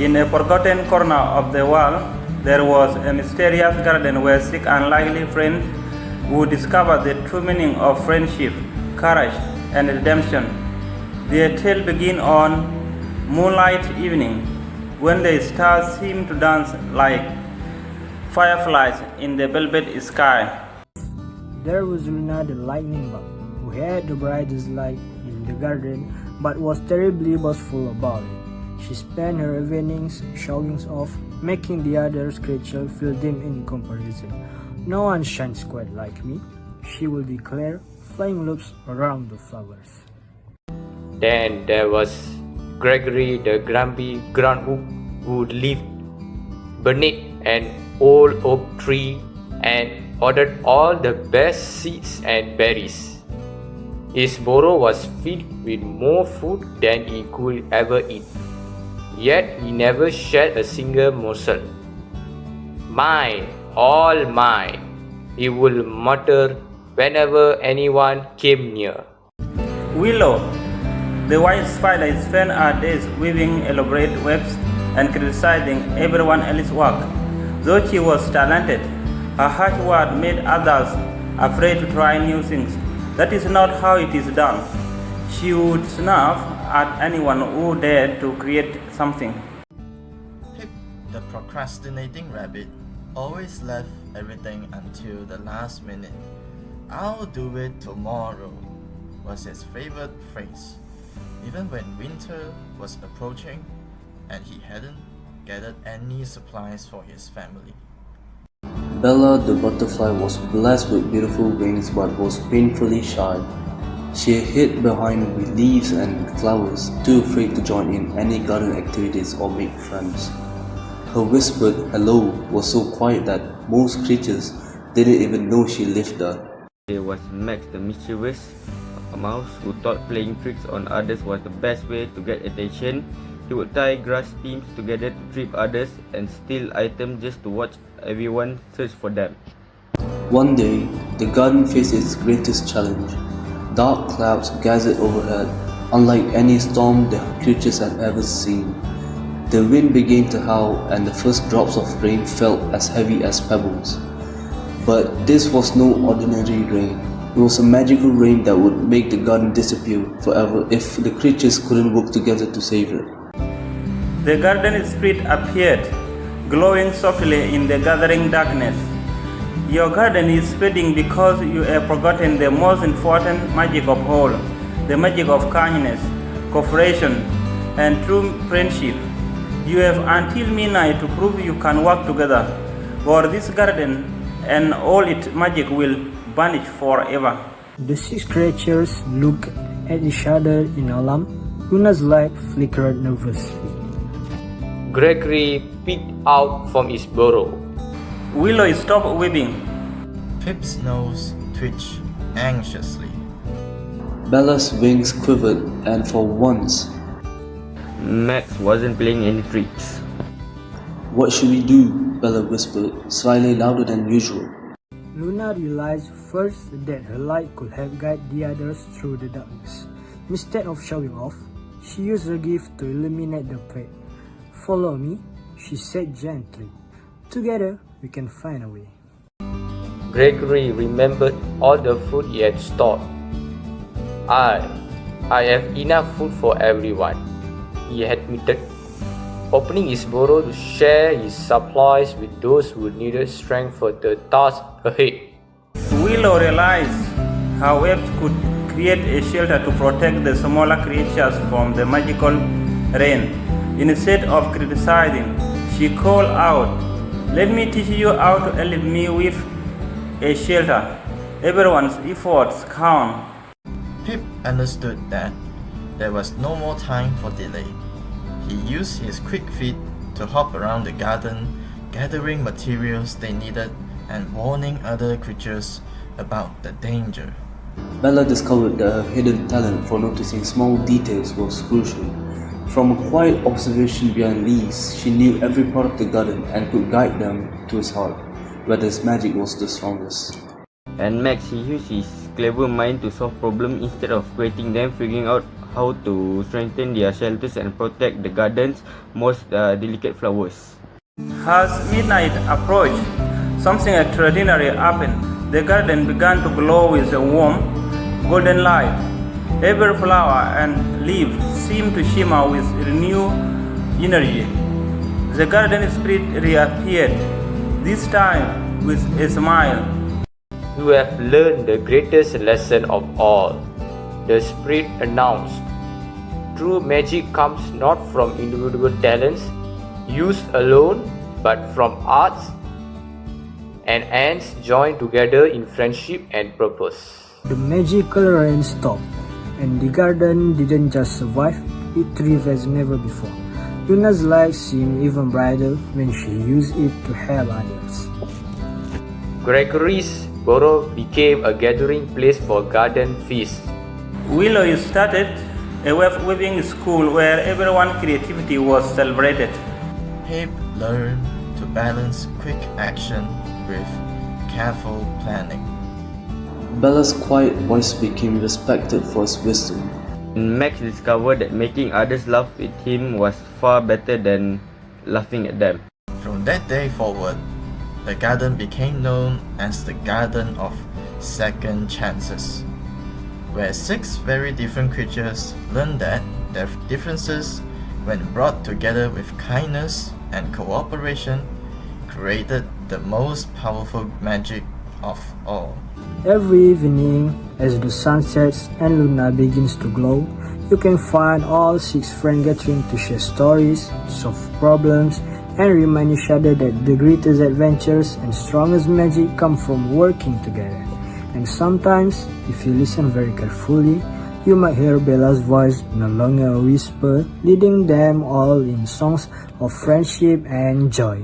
In a forgotten corner of the world, there was a mysterious garden where six unlikely friends would discover the true meaning of friendship, courage, and redemption. Their tale begins on moonlight evening, when the stars seem to dance like fireflies in the velvet sky. There was Luna the lightning bug, who had the brightest light in the garden, but was terribly boastful about it. She spent her evenings showing off, making the other creatures feel dim in comparison. "No one shines quite like me," she would declare, flying loops around the flowers. Then there was Gregory the grumpy groundhog, who lived beneath an old oak tree and ordered all the best seeds and berries. His burrow was filled with more food than he could ever eat, yet he never shared a single morsel. "Mine, all mine," he would mutter whenever anyone came near. Willow, the white spider, spent her days weaving elaborate webs and criticizing everyone else's work. Though she was talented, her harsh word made others afraid to try new things. That is not how it is done. She would snuff at anyone who dared to create something. Pip, the procrastinating rabbit, always left everything until the last minute. "I'll do it tomorrow," was his favorite phrase, even when winter was approaching and he hadn't gathered any supplies for his family. Bella the butterfly was blessed with beautiful wings but was painfully shy. She hid behind leaves and flowers, too afraid to join in any garden activities or make friends. Her whispered hello was so quiet that most creatures didn't even know she lived there. There was Max the mischievous mouse, who thought playing tricks on others was the best way to get attention. He would tie grass stems together to trip others and steal items just to watch everyone search for them. One day, the garden faced its greatest challenge. Dark clouds gathered overhead, unlike any storm the creatures had ever seen. The wind began to howl and the first drops of rain felt as heavy as pebbles. But this was no ordinary rain. It was a magical rain that would make the garden disappear forever if the creatures couldn't work together to save it. The garden spirit appeared, glowing softly in the gathering darkness. "Your garden is fading because you have forgotten the most important magic of all, the magic of kindness, cooperation, and true friendship. You have until midnight to prove you can work together, or this garden and all its magic will vanish forever." The six creatures looked at each other in alarm. Luna's light flickered nervously. Gregory peeked out from his burrow. Willow stopped weeping. Pip's nose twitched anxiously. Bella's wings quivered, and for once, Max wasn't playing any tricks. "What should we do?" Bella whispered, slightly louder than usual. Luna realized first that her light could have guided the others through the darkness. Instead of showing off, she used her gift to illuminate the path. "Follow me," she said gently. "Together, we can find a way." Gregory remembered all the food he had stored. I have enough food for everyone," he admitted, opening his burrow to share his supplies with those who needed strength for the task ahead. Willow realized her webs could create a shelter to protect the smaller creatures from the magical rain. Instead of criticizing, she called out, "Let me teach you how to help me with a shelter. Everyone's efforts count." Pip understood that there was no more time for delay. He used his quick feet to hop around the garden, gathering materials they needed and warning other creatures about the danger. Bella discovered that her hidden talent for noticing small details was crucial. From a quiet observation behind leaves, she knew every part of the garden and could guide them to his heart, where his magic was the strongest. And Max, he used his clever mind to solve problems instead of creating them, figuring out how to strengthen their shelters and protect the garden's most delicate flowers. As midnight approached, something extraordinary happened. The garden began to glow with a warm, golden light. Every flower and leaf seemed to shimmer with renewed energy. The garden spirit reappeared, this time with a smile. You have learned the greatest lesson of all. The spirit announced. True magic comes not from individual talents used alone, but from arts and ants joined together in friendship and purpose. The magical rain stopped, and the garden didn't just survive, it thrived as never before. Luna's light seemed even brighter when she used it to help others. Gregory's burrow became a gathering place for garden feasts. Willow started a web-weaving school where everyone's creativity was celebrated. Pip learned to balance quick action with careful planning. Bella's quiet voice became respected for its wisdom. And Max discovered that making others laugh with him was far better than laughing at them. From that day forward, the garden became known as the Garden of Second Chances, where 6 very different creatures learned that their differences, when brought together with kindness and cooperation, created the most powerful magic of all. Every evening, as the sun sets and Luna begins to glow, you can find all 6 friends gathering to share stories, solve problems, and remind each other that the greatest adventures and strongest magic come from working together. And sometimes, if you listen very carefully, you might hear Bella's voice, no longer a whisper, leading them all in songs of friendship and joy.